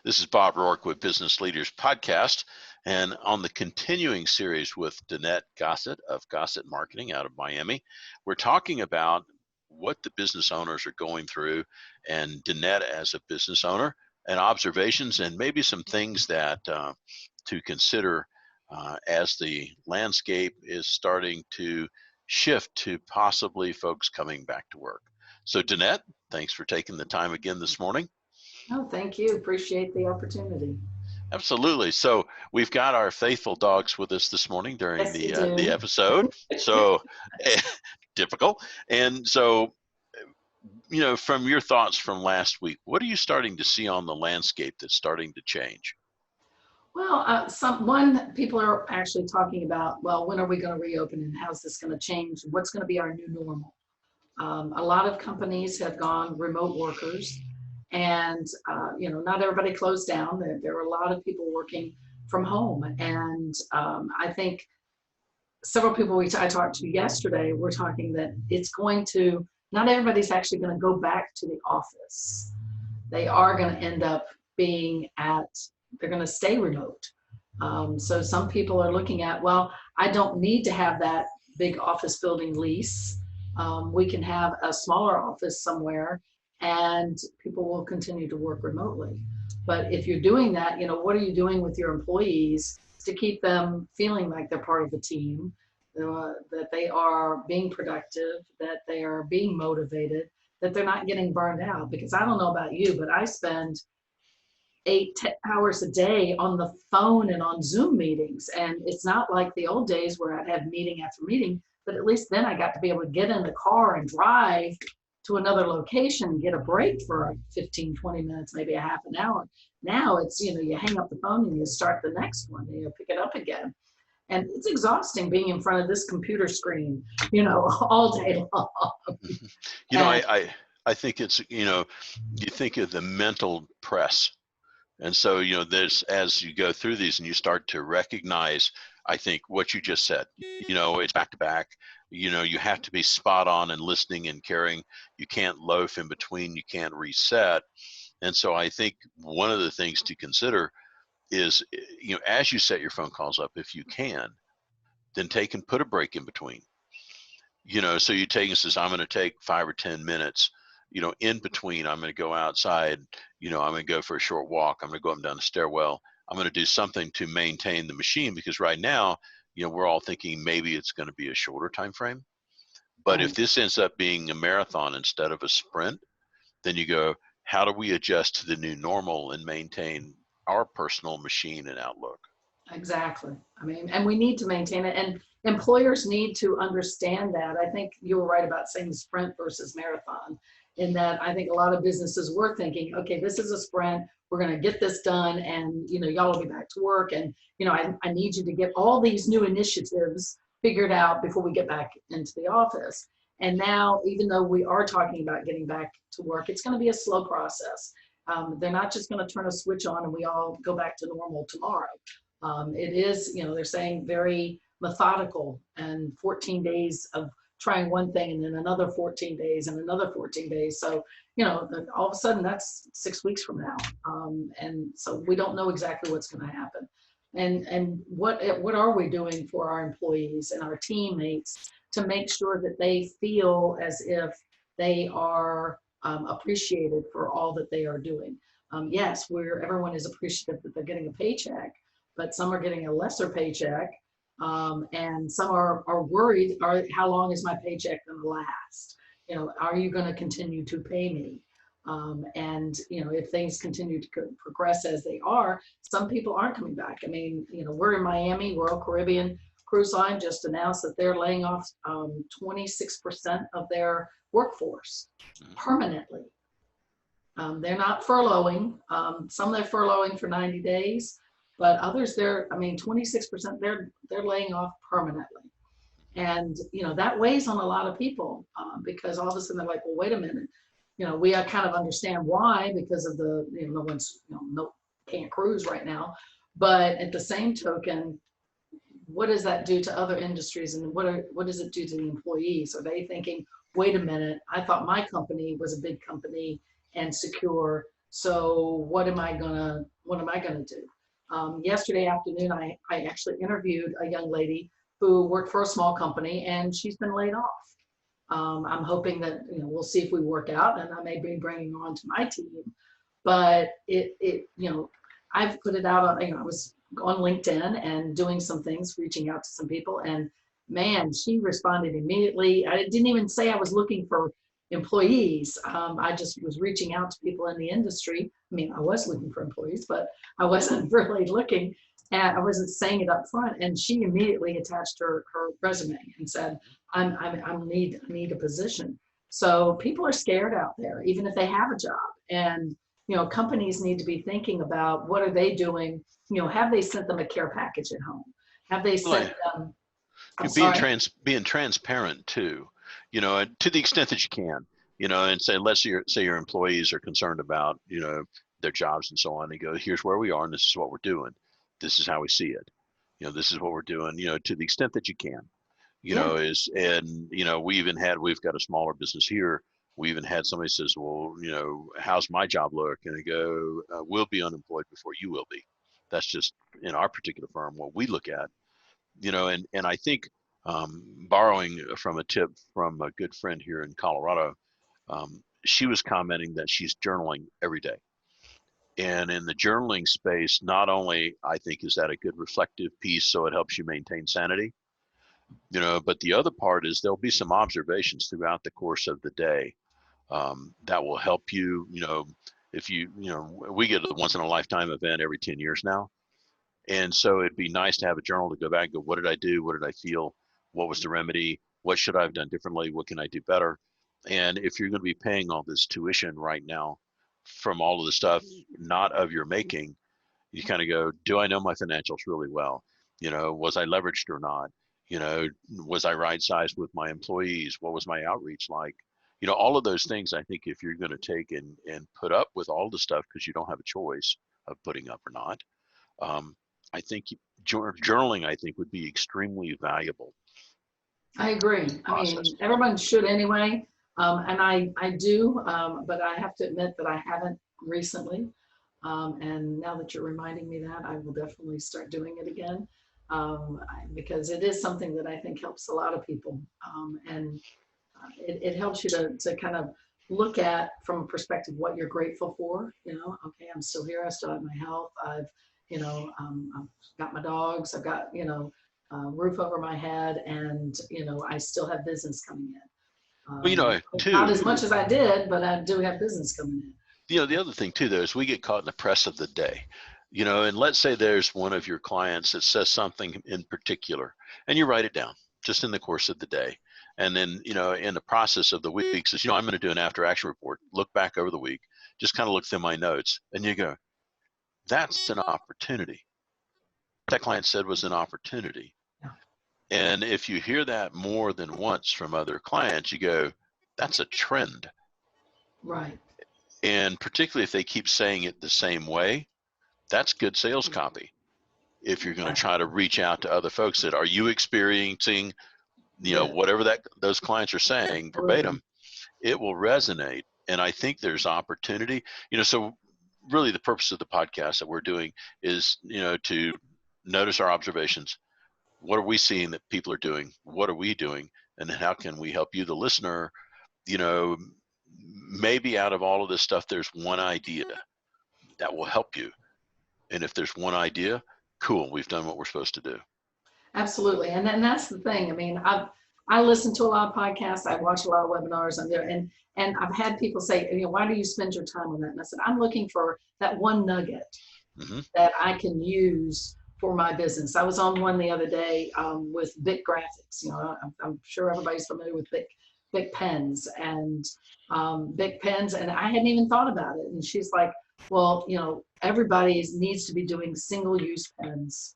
This is Bob Roark with Business Leaders Podcast, and on the continuing series with Danette Gossett of Gossett Marketing out of Miami, we're talking about what the business owners are going through, and Danette as a business owner, and observations, and maybe some things that to consider as the landscape is starting to shift to possibly folks coming back to work. So Danette, thanks for taking the time again this morning. Oh, thank you. Appreciate the opportunity. Absolutely. So we've got our faithful dogs with us this morning during Yes, the episode. So typical. And so, you know, from your thoughts from last week, what are you starting to see on the landscape that's starting to change? Well, people are actually talking about, well, when are we going to reopen and how's this going to change? What's going to be our new normal? A lot of companies have gone remote workers, and not everybody closed down. There were a lot of people working from home, and I think several people I talked to yesterday were talking that not everybody's actually going to go back to the office. They are going to end up they're going to stay remote. So some people are looking at, well, I don't need to have that big office building lease. We can have a smaller office somewhere and people will continue to work remotely. But if you're doing that, what are you doing with your employees to keep them feeling like they're part of the team, that they are being productive, that they are being motivated, that they're not getting burned out? Because I don't know about you, but I spend 8-10 hours a day on the phone and on Zoom meetings. And it's not like the old days where I'd have meeting after meeting, but at least then I got to be able to get in the car and drive to another location, get a break for 15, 20 minutes, maybe a half an hour. Now it's, you hang up the phone and you start the next one, pick it up again. And it's exhausting being in front of this computer screen, all day long. I think it's, you think of the mental press. And so, there's, as you go through these and you start to recognize, I think what you just said, it's back to back, you have to be spot on and listening and caring. You can't loaf in between, you can't reset. And so I think one of the things to consider is, as you set your phone calls up, if you can, then take and put a break in between. So you take and says, I'm going to take 5 or 10 minutes, in between. I'm going to go outside, I'm going to go for a short walk. I'm going to go up and down the stairwell. I'm going to do something to maintain the machine, because right now, we're all thinking maybe it's going to be a shorter time frame. But if this ends up being a marathon instead of a sprint, then you go, how do we adjust to the new normal and maintain our personal machine and outlook? Exactly. And we need to maintain it, and employers need to understand that. I think you were right about saying sprint versus marathon, in that I think a lot of businesses were thinking, okay, this is a sprint, we're going to get this done, and y'all will be back to work, and I need you to get all these new initiatives figured out before we get back into the office. And now, even though we are talking about getting back to work, it's going to be a slow process. They're not just going to turn a switch on and we all go back to normal tomorrow. It is, they're saying very methodical, and 14 days of trying one thing and then another 14 days and another 14 days. So, all of a sudden that's 6 weeks from now. And so we don't know exactly what's going to happen. And what are we doing for our employees and our teammates to make sure that they feel as if they are appreciated for all that they are doing? Yes, everyone is appreciative that they're getting a paycheck, but some are getting a lesser paycheck, and some are worried, how long is my paycheck going to last? Are you going to continue to pay me? And if things continue to progress as they are, some people aren't coming back. We're in Miami. Royal Caribbean Cruise Line just announced that they're laying off 26% of their workforce permanently. They're not furloughing. Some they're furloughing for 90 days, but others 26%, they're laying off permanently. And, that weighs on a lot of people, because all of a sudden they're like, well, wait a minute. We kind of understand why, because of the, no one's, can't cruise right now. But at the same token, what does that do to other industries, and what does it do to the employees? Are they thinking, wait a minute, I thought my company was a big company and secure, So what am I gonna do? Yesterday afternoon, I actually interviewed a young lady who worked for a small company, and she's been laid off. I'm hoping that, we'll see if we work out, and I may be bringing her onto my team. But I've put it out on, I was on LinkedIn and doing some things, reaching out to some people, and man, she responded immediately. I didn't even say I was looking for employees. I just was reaching out to people in the industry. I mean, I was looking for employees, but I wasn't really looking, and I wasn't saying it up front. And she immediately attached her resume and said, I need a position. So people are scared out there, even if they have a job. And companies need to be thinking about what are they doing. Have they sent them a care package at home? Have they sent them? Being transparent too, to the extent that you can, and say, let's say your employees are concerned about, their jobs and so on. They go, here's where we are, and this is what we're doing. This is how we see it. This is what we're doing. To the extent that you can. We've got a smaller business here. We even had somebody says, well, how's my job look? And they go, we'll be unemployed before you will be. That's just in our particular firm what we look at. And I think borrowing from a tip from a good friend here in Colorado, she was commenting that she's journaling every day. And in the journaling space, not only I think is that a good reflective piece, so it helps you maintain sanity, but the other part is there'll be some observations throughout the course of the day that will help you. If we get a once in a lifetime event every 10 years now. And so it'd be nice to have a journal to go back and go, what did I do? What did I feel? What was the remedy? What should I have done differently? What can I do better? And if you're going to be paying all this tuition right now from all of the stuff not of your making, you kind of go, do I know my financials really well? Was I leveraged or not? Was I right sized with my employees? What was my outreach like? All of those things, I think if you're going to take and put up with all the stuff because you don't have a choice of putting up or not, I think journaling, I think, would be extremely valuable. I agree. I mean, everyone should anyway. And I do, but I have to admit that I haven't recently. And now that you're reminding me that, I will definitely start doing it again. Because it is something that I think helps a lot of people. And it helps you to kind of look at from a perspective what you're grateful for. Okay, I'm still here. I still have my health. I've got my dogs. I've got, roof over my head, and, I still have business coming in. Not as much as I did, but I do have business coming in. The other thing too, though, is we get caught in the press of the day, and let's say there's one of your clients that says something in particular, and you write it down just in the course of the day. And then, in the process of the week says, I'm going to do an after action report, look back over the week, just kind of look through my notes, and you go, that's an opportunity. That client said was an opportunity. Yeah. And if you hear that more than once from other clients, you go, that's a trend. Right. And particularly if they keep saying it the same way, that's good sales copy. If you're going to try to reach out to other folks that, are you experiencing, whatever those clients are saying verbatim, it will resonate. And I think there's opportunity, so really the purpose of the podcast that we're doing is, to notice our observations. What are we seeing that people are doing? What are we doing? And then how can we help you, the listener? Maybe out of all of this stuff, there's one idea that will help you. And if there's one idea, cool, we've done what we're supposed to do. Absolutely. And then that's the thing. I mean, I listen to a lot of podcasts. I watch a lot of webinars on there, and I've had people say, why do you spend your time on that? And I said, I'm looking for that one nugget that I can use for my business. I was on one the other day with Bic Graphics. I'm sure everybody's familiar with Bic pens and Bic pens, and I hadn't even thought about it. And she's like, well, everybody needs to be doing single-use pens,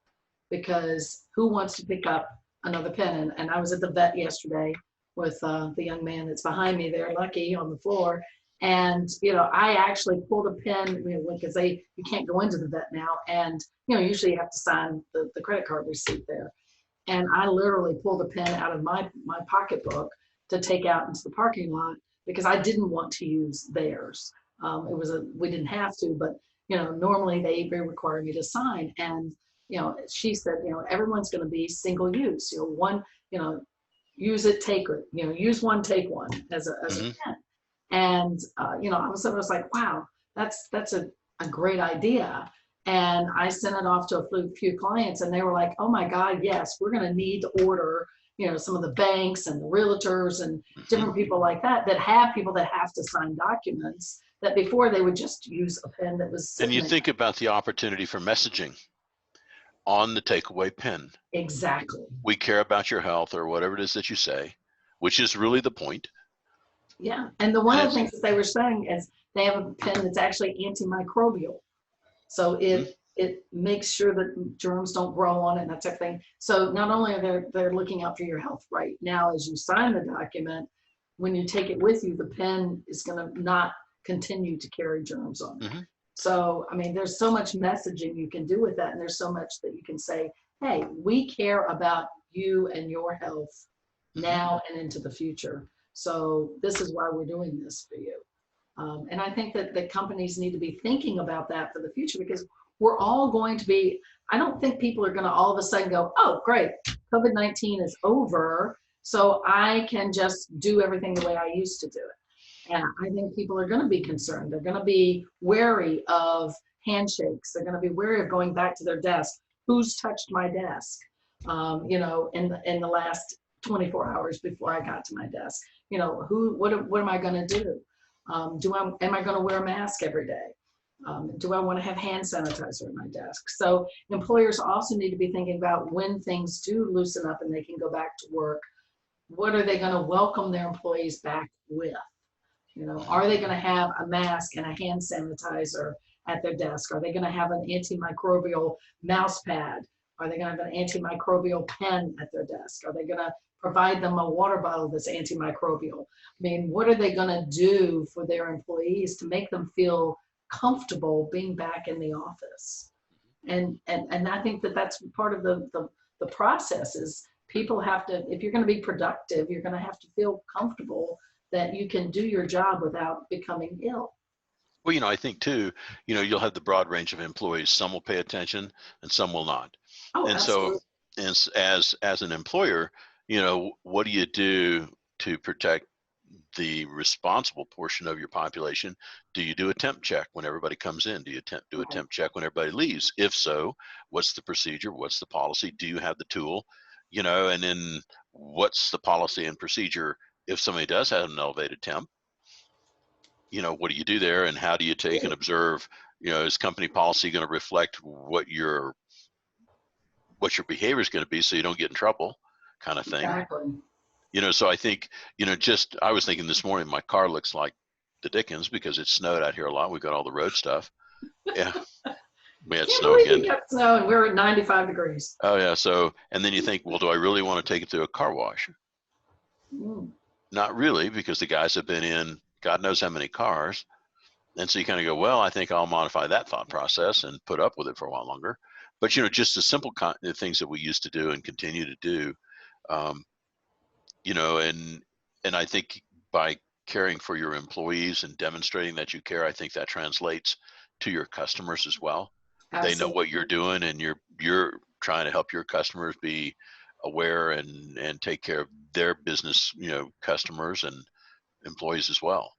because who wants to pick up another pen? And I was at the vet yesterday with the young man that's behind me there, Lucky, on the floor. And, I actually pulled a pen, because you can't go into the vet now. And, usually you have to sign the credit card receipt there. And I literally pulled a pen out of my pocketbook to take out into the parking lot, because I didn't want to use theirs. We didn't have to, but normally they require me to sign. And she said, everyone's going to be single use. One, use it, take it. Use one, take one as a pen. And I was like, wow, that's a great idea. And I sent it off to a few clients, and they were like, oh my God, yes, we're going to need to order, some of the banks and the realtors and different people like that have people that have to sign documents that before they would just use a pen that was sitting And you there. think about the opportunity for messaging on the takeaway pen. Exactly. We care about your health, or whatever it is that you say, which is really the point. Yeah. And one of the things that they were saying is they have a pen that's actually antimicrobial. So it makes sure that germs don't grow on it and that type of thing. So not only are they're looking out for your health right now as you sign the document, when you take it with you, the pen is going to not continue to carry germs on it. So, I mean, there's so much messaging you can do with that. And there's so much that you can say, hey, we care about you and your health now and into the future. So this is why we're doing this for you. And I think that companies need to be thinking about that for the future, because we're all going to be, I don't think people are going to all of a sudden go, oh, great, COVID-19 is over, so I can just do everything the way I used to do it. And I think people are going to be concerned. They're going to be wary of handshakes. They're going to be wary of going back to their desk. Who's touched my desk, in the last 24 hours before I got to my desk? What am I going to do? Am I going to wear a mask every day? Do I want to have hand sanitizer at my desk? So employers also need to be thinking about when things do loosen up and they can go back to work, what are they going to welcome their employees back with? Are they going to have a mask and a hand sanitizer at their desk? Are they going to have an antimicrobial mouse pad? Are they going to have an antimicrobial pen at their desk? Are they going to provide them a water bottle that's antimicrobial? I mean, what are they going to do for their employees to make them feel comfortable being back in the office? And I think that's part of the process is people have to, if you're going to be productive, you're going to have to feel comfortable that you can do your job without becoming ill. Well, I think too, you'll have the broad range of employees. Some will pay attention and some will not. Oh, and absolutely. so, as an employer, what do you do to protect the responsible portion of your population? Do you do a temp check when everybody comes in? Do you do a temp check when everybody leaves? If so, what's the procedure? What's the policy? Do you have the tool? And then what's the policy and procedure if somebody does have an elevated temp? What do you do there, and how do you take and observe? Is company policy going to reflect what your behavior is going to be, so you don't get in trouble, kind of thing? Exactly. So I think, I was thinking this morning, my car looks like the dickens because it snowed out here a lot. We got all the road stuff. Yeah. We had snow again. We got snow and we're at 95 degrees. Oh yeah. So, and then you think, well, do I really want to take it to a car wash? Not really, because the guys have been in God knows how many cars. And so you kind of go, well, I think I'll modify that thought process and put up with it for a while longer. But, just the simple things that we used to do and continue to do, and I think by caring for your employees and demonstrating that you care, I think that translates to your customers as well. Absolutely. They know what you're doing, and you're trying to help your customers be aware and take care of their business, customers and employees as well.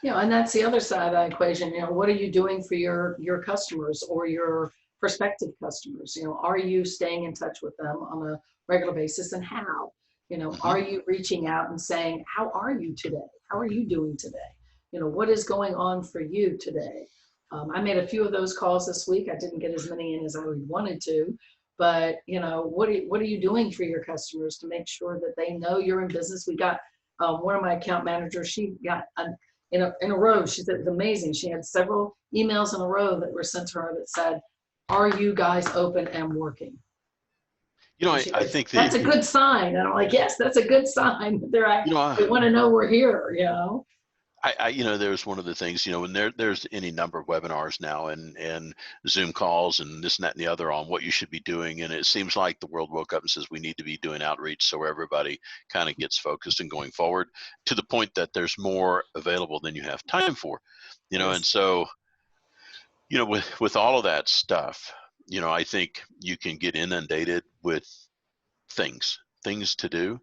And that's the other side of that equation. What are you doing for your customers or your prospective customers? Are you staying in touch with them on a regular basis, and how? Are you reaching out and saying, how are you today? How are you doing today? What is going on for you today? I made a few of those calls this week. I didn't get as many in as I wanted to, but what are you doing for your customers to make sure that they know you're in business? We got one of my account managers, she got in a row, she said, it's amazing. She had several emails in a row that were sent to her that said, are you guys open and working? I think that's a good sign. And I'm like, yes, that's a good sign. They want to know we're here, there's one of the things, when there's any number of webinars now and Zoom calls and this and that and the other on what you should be doing. And it seems like the world woke up and says we need to be doing outreach so everybody kind of gets focused and going forward to the point that there's more available than you have time for, Yes. and so, with all of that stuff, I think you can get inundated with things to do.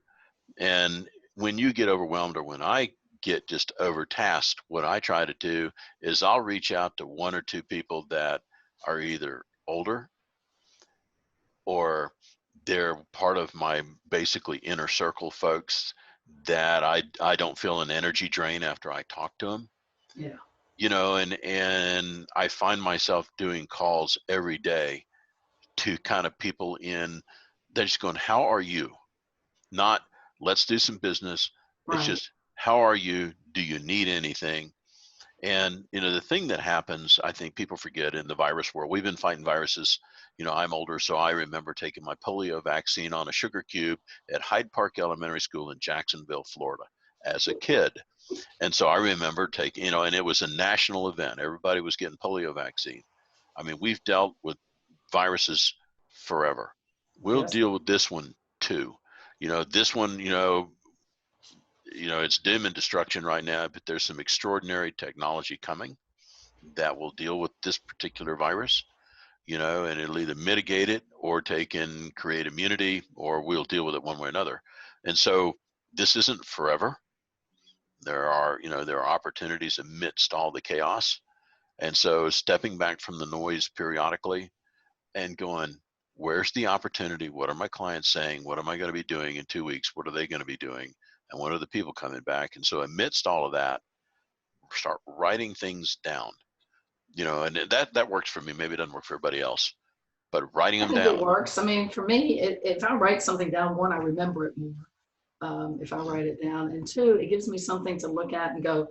And when you get overwhelmed, or when I get just overtasked, what I try to do is I'll reach out to one or two people that are either older or they're part of my basically inner circle folks that I don't feel an energy drain after I talk to them. Yeah. And I find myself doing calls every day to kind of people they're just going, how are you? Not let's do some business. Right. It's just, how are you? Do you need anything? And, the thing that happens, I think people forget in the virus world, we've been fighting viruses. I'm older, so I remember taking my polio vaccine on a sugar cube at Hyde Park Elementary School in Jacksonville, Florida, as a kid. And so I remember taking, and it was a national event. Everybody was getting polio vaccine. I mean, we've dealt with viruses forever. We'll Yes. deal with this one too. This one, it's doom and destruction right now, but there's some extraordinary technology coming that will deal with this particular virus, and it'll either mitigate it or create immunity, or we'll deal with it one way or another. And so this isn't forever. There are opportunities amidst all the chaos. And so stepping back from the noise periodically and going, where's the opportunity? What are my clients saying? What am I going to be doing in 2 weeks? What are they going to be doing? And what are the people coming back? And so amidst all of that, start writing things down, and that works for me. Maybe it doesn't work for everybody else, but writing I them think down. it works. I mean, for me, if I write something down, one, I remember it more. If I write it down, and two, it gives me something to look at and go,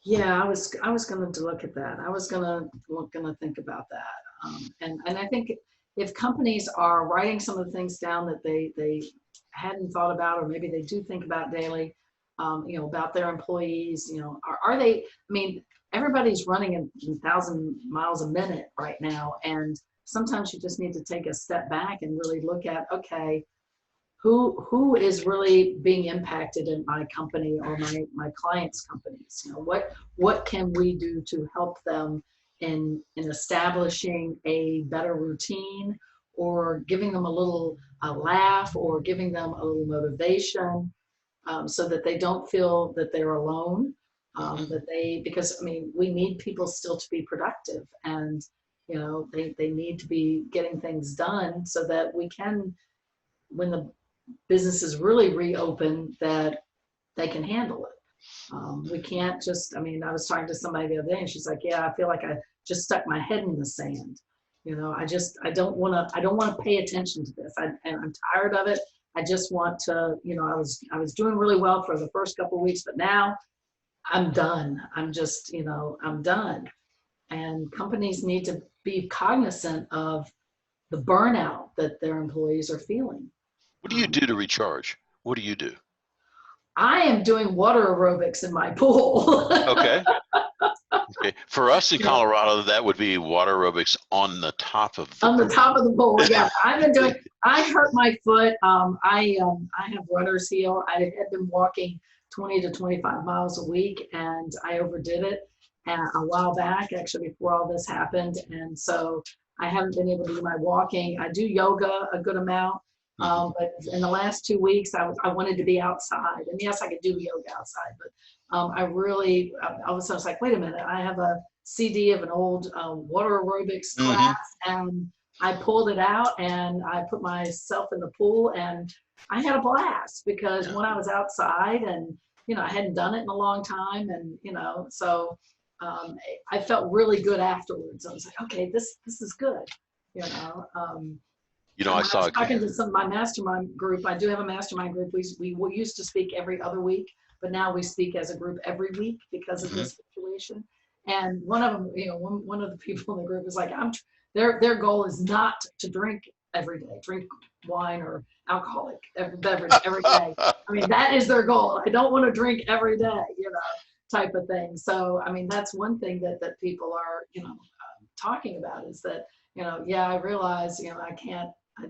yeah, I was going to look at that. I was going to think about that. And I think if companies are writing some of the things down that they hadn't thought about, or maybe they do think about daily, about their employees, are they, I mean, everybody's running 1,000 miles a minute right now. And sometimes you just need to take a step back and really look at, okay, who is really being impacted in my company or my clients' companies? What can we do to help them in establishing a better routine, or giving them a laugh, or giving them a little motivation, so that they don't feel that they're alone, because I mean, we need people still to be productive, and they need to be getting things done so that we can, when the businesses really reopen, that they can handle it. We can't just, I mean, I was talking to somebody the other day and she's like, yeah, I feel like I just stuck my head in the sand. I don't want to pay attention to this. And I'm tired of it. I just want to, I was doing really well for the first couple of weeks, but now I'm done. I'm just, I'm done. And companies need to be cognizant of the burnout that their employees are feeling. What do you do to recharge? What do you do? I am doing water aerobics in my pool. Okay. Okay. For us in Colorado, that would be water aerobics on the top of the on the pool. top of the pool. Yeah, I've been doing. I hurt my foot. I have runner's heel. I had been walking 20 to 25 miles a week, and I overdid it a while back, actually before all this happened. And so I haven't been able to do my walking. I do yoga a good amount. But in the last 2 weeks, I wanted to be outside. And yes, I could do yoga outside, but I was like, wait a minute, I have a CD of an old water aerobics class, and I pulled it out and I put myself in the pool, and I had a blast, because when I was outside, and, I hadn't done it in a long time, and, so I felt really good afterwards. I was like, okay, this is good, I saw talking to some of my mastermind group. I do have a mastermind group. We used to speak every other week, but now we speak as a group every week because of this situation. And one of them, one of the people in the group is like, their goal is not to drink every day, drink wine or alcoholic beverage every day. I mean, that is their goal. I don't want to drink every day, type of thing. So, I mean, that's one thing that people are, talking about is that, yeah, I realize,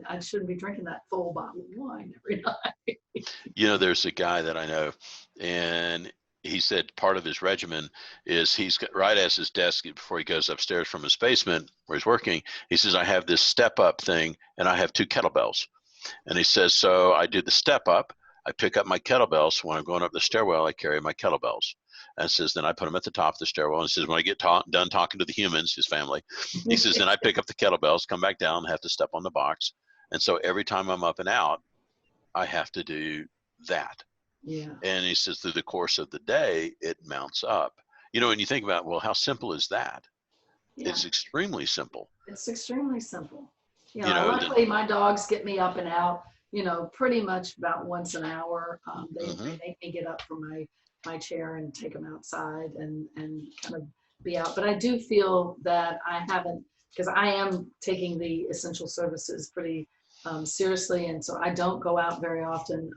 I shouldn't be drinking that full bottle of wine every night. There's a guy that I know, and he said part of his regimen is he's got right as his desk before he goes upstairs from his basement where he's working. He says, I have this step up thing and I have 2 kettlebells. And he says, so I do the step up. I pick up my kettlebells. When I'm going up the stairwell, I carry my kettlebells. And says, then I put them at the top of the stairwell. And says, when I get done talking to the humans, his family, he says, then I pick up the kettlebells, come back down, have to step on the box. And so every time I'm up and out, I have to do that. Yeah. And he says, through the course of the day, it mounts up. And you think about, well, how simple is that? Yeah. It's extremely simple. It's extremely simple. Luckily my dogs get me up and out, pretty much about once an hour. They make me get up from my chair and take them outside and kind of be out. But I do feel that I haven't, because I am taking the essential services pretty seriously. And so I don't go out very often.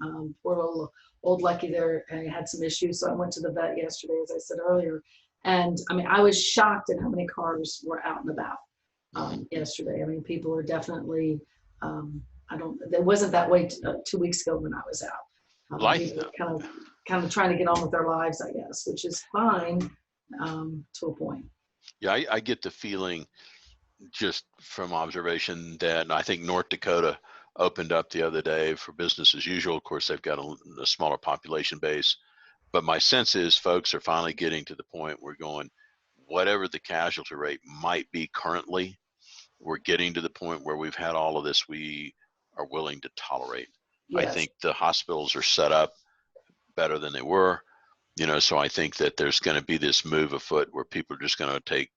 Poor old Lucky there had some issues. So I went to the vet yesterday, as I said earlier. And I mean, I was shocked at how many cars were out and about yesterday. I mean, people are definitely, it wasn't that way 2 weeks ago when I was out. Life kind of trying to get on with their lives, I guess, which is fine to a point. Yeah, I get the feeling just from observation that I think North Dakota opened up the other day for business as usual. Of course, they've got a smaller population base, but my sense is folks are finally getting to the point where going, whatever the casualty rate might be currently, we're getting to the point where we've had all of this we are willing to tolerate. Yes. I think the hospitals are set up better than they were, so I think that there's going to be this move afoot where people are just going to take,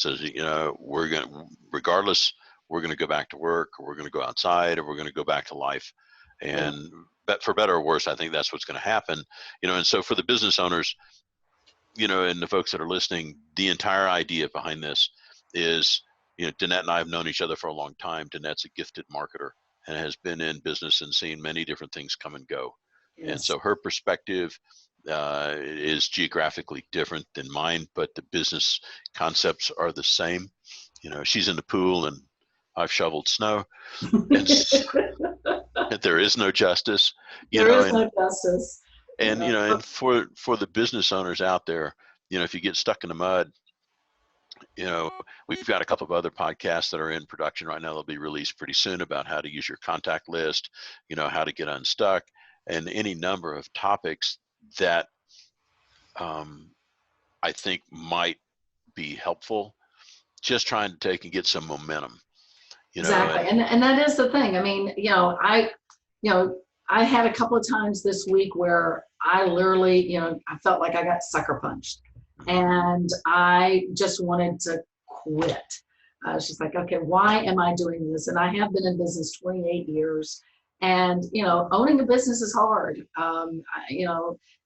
we're going to, regardless, we're going to go back to work, or we're going to go outside, or we're going to go back to life. And but for better or worse, I think that's what's going to happen, and so for the business owners, and the folks that are listening, the entire idea behind this is, Danette and I have known each other for a long time. Danette's a gifted marketer and has been in business and seen many different things come and go. Yes. And so her perspective is geographically different than mine, but the business concepts are the same. She's in the pool and I've shoveled snow. And there is no justice. There is no justice. And, and for the business owners out there, if you get stuck in the mud, we've got a couple of other podcasts that are in production right now. They'll be released pretty soon about how to use your contact list, how to get unstuck, and any number of topics that I think might be helpful, just trying to take and get some momentum. Exactly. And that is the thing. I mean, I had a couple of times this week where I literally, I felt like I got sucker punched and I just wanted to quit. I was just like, okay, why am I doing this? And I have been in business 28 years and, owning a business is hard.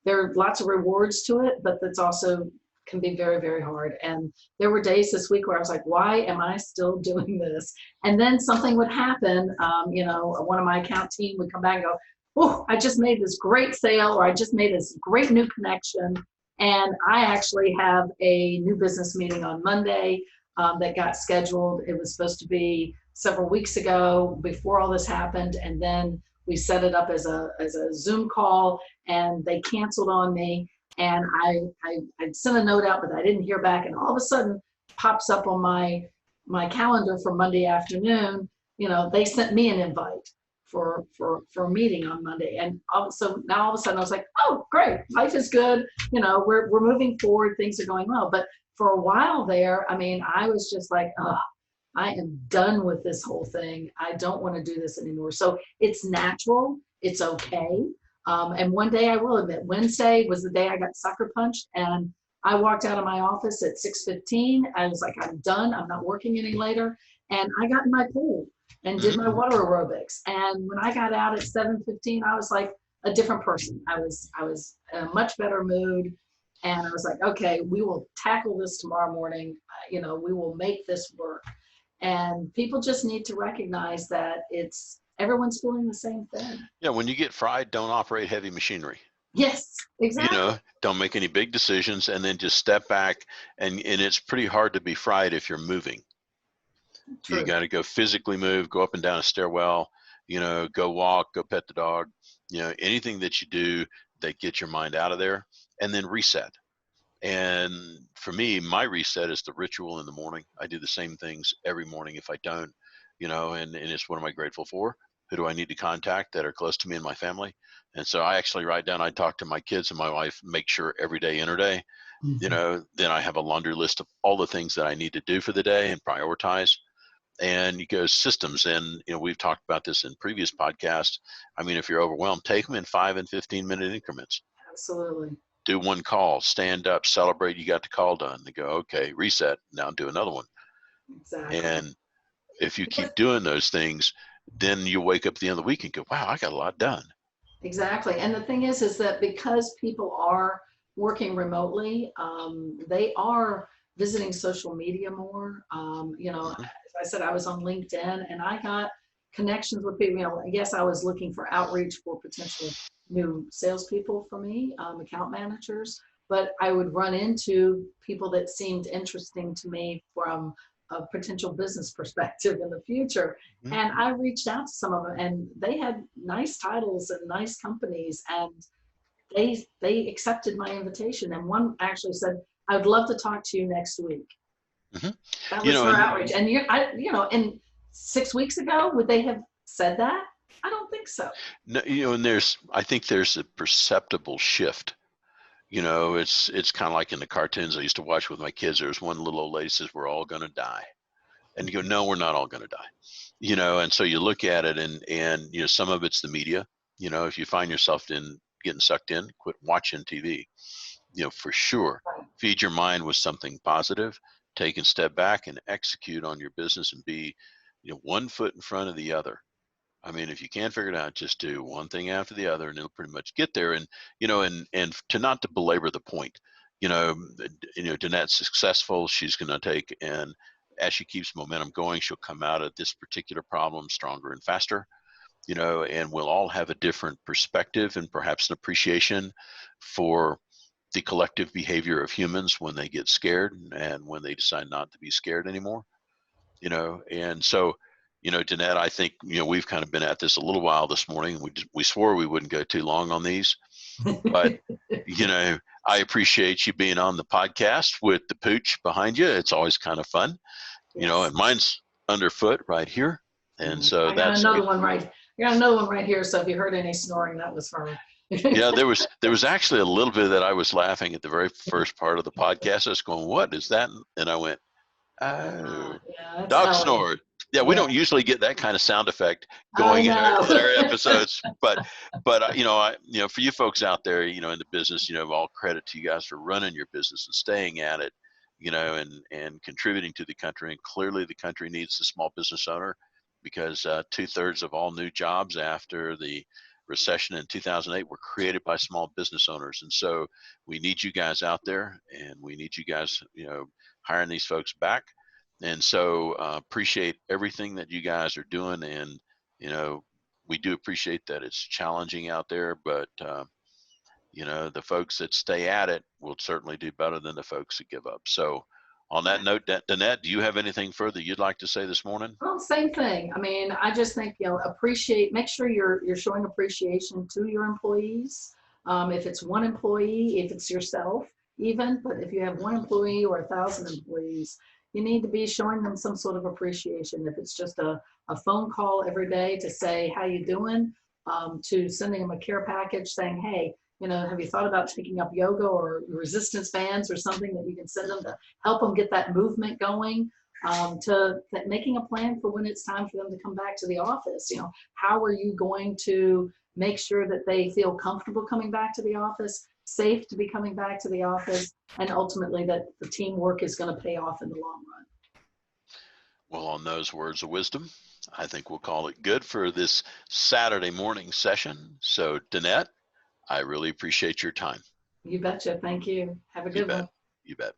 There are lots of rewards to it, but that's also can be very, very hard. And there were days this week where I was like, why am I still doing this? And then something would happen. One of my account team would come back and go, oh, I just made this great sale, or I just made this great new connection. And I actually have a new business meeting on Monday that got scheduled. It was supposed to be several weeks ago before all this happened. And then we set it up as a Zoom call and they canceled on me. And I sent a note out, but I didn't hear back. And all of a sudden pops up on my calendar for Monday afternoon. They sent me an invite for a meeting on Monday. And so now all of a sudden I was like, oh, great. Life is good. We're moving forward. Things are going well. But for a while there, I mean, I was just like, I am done with this whole thing. I don't want to do this anymore. So it's natural. It's okay. And one day I will admit, Wednesday was the day I got sucker punched and I walked out of my office at 6:15. I was like, I'm done. I'm not working any later. And I got in my pool and did my water aerobics. And when I got out at 7:15, I was like a different person. I was in a much better mood. And I was like, okay, we will tackle this tomorrow morning. We will make this work. And people just need to recognize that everyone's feeling the same thing. Yeah, when you get fried, don't operate heavy machinery. Yes, exactly. Don't make any big decisions, and then just step back. And it's pretty hard to be fried if you're moving. You True. got to go physically move, go up and down a stairwell, go walk, go pet the dog, anything that you do that gets your mind out of there, and then reset. And for me, my reset is the ritual in the morning. I do the same things every morning. If I don't, and it's what am I grateful for? Who do I need to contact that are close to me and my family? And so I actually write down, I talk to my kids and my wife, make sure every day, interday, then I have a laundry list of all the things that I need to do for the day and prioritize. And you go systems. And, we've talked about this in previous podcasts. I mean, if you're overwhelmed, take them in 5 and 15-minute increments. Absolutely. Do one call, stand up, celebrate you got the call done. They go, okay, reset, now do another one. Exactly. And if you keep doing those things, then you wake up at the end of the week and go, wow, I got a lot done. Exactly. And the thing is that because people are working remotely, they are visiting social media more. As I said, I was on LinkedIn and I got connections with people. I guess I was looking for outreach for potential new salespeople for me, account managers, but I would run into people that seemed interesting to me from a potential business perspective in the future. And I reached out to some of them and they had nice titles and nice companies, and they accepted my invitation. And one actually said, I would love to talk to you next week. That was her outreach. And and 6 weeks ago, would they have said that? I don't think so. No, and I think there's a perceptible shift. It's kind of like in the cartoons I used to watch with my kids. There's one little old lady says, we're all going to die. And you go, no, we're not all going to die. And so you look at it and some of it's the media. If you find yourself getting sucked in, quit watching TV, for sure. Feed your mind with something positive, take a step back and execute on your business and be, one foot in front of the other. I mean, if you can't figure it out, just do one thing after the other and it'll pretty much get there. And, and to not to belabor the point, Danette's successful. She's going to take, and as she keeps momentum going, she'll come out of this particular problem stronger and faster, and we'll all have a different perspective and perhaps an appreciation for the collective behavior of humans when they get scared and when they decide not to be scared anymore, and so, Danette, I think, we've kind of been at this a little while this morning. We swore we wouldn't go too long on these, but, I appreciate you being on the podcast with the pooch behind you. It's always kind of fun, and mine's underfoot right here. And so I got another one right here. So if you heard any snoring, that was her. Yeah, there was actually a little bit that I was laughing at the very first part of the podcast. I was going, what is that? And I went, oh, dog snored. Yeah, we don't usually get that kind of sound effect going in our episodes, but for you folks out there, in the business, all credit to you guys for running your business and staying at it, and contributing to the country. And clearly, the country needs the small business owner, because 2/3 of all new jobs after the recession in 2008 were created by small business owners. And so we need you guys out there, and we need you guys, hiring these folks back. And so appreciate everything that you guys are doing. And, we do appreciate that it's challenging out there, but, the folks that stay at it will certainly do better than the folks that give up. So on that note, Danette, do you have anything further you'd like to say this morning? Well, same thing. I mean, I just think, make sure you're showing appreciation to your employees. If it's one employee, if it's yourself even, but if you have one employee or 1,000 employees, you need to be showing them some sort of appreciation. If it's just a phone call every day to say, how you doing? To sending them a care package saying, hey, have you thought about taking up yoga or resistance bands or something that you can send them to help them get that movement going, to making a plan for when it's time for them to come back to the office. How are you going to make sure that they feel comfortable coming back to the office, safe to be coming back to the office, and ultimately that the teamwork is going to pay off in the long run. Well, on those words of wisdom, I think we'll call it good for this Saturday morning session. So, Danette, I really appreciate your time. You betcha. Thank you. Have a good one. You bet.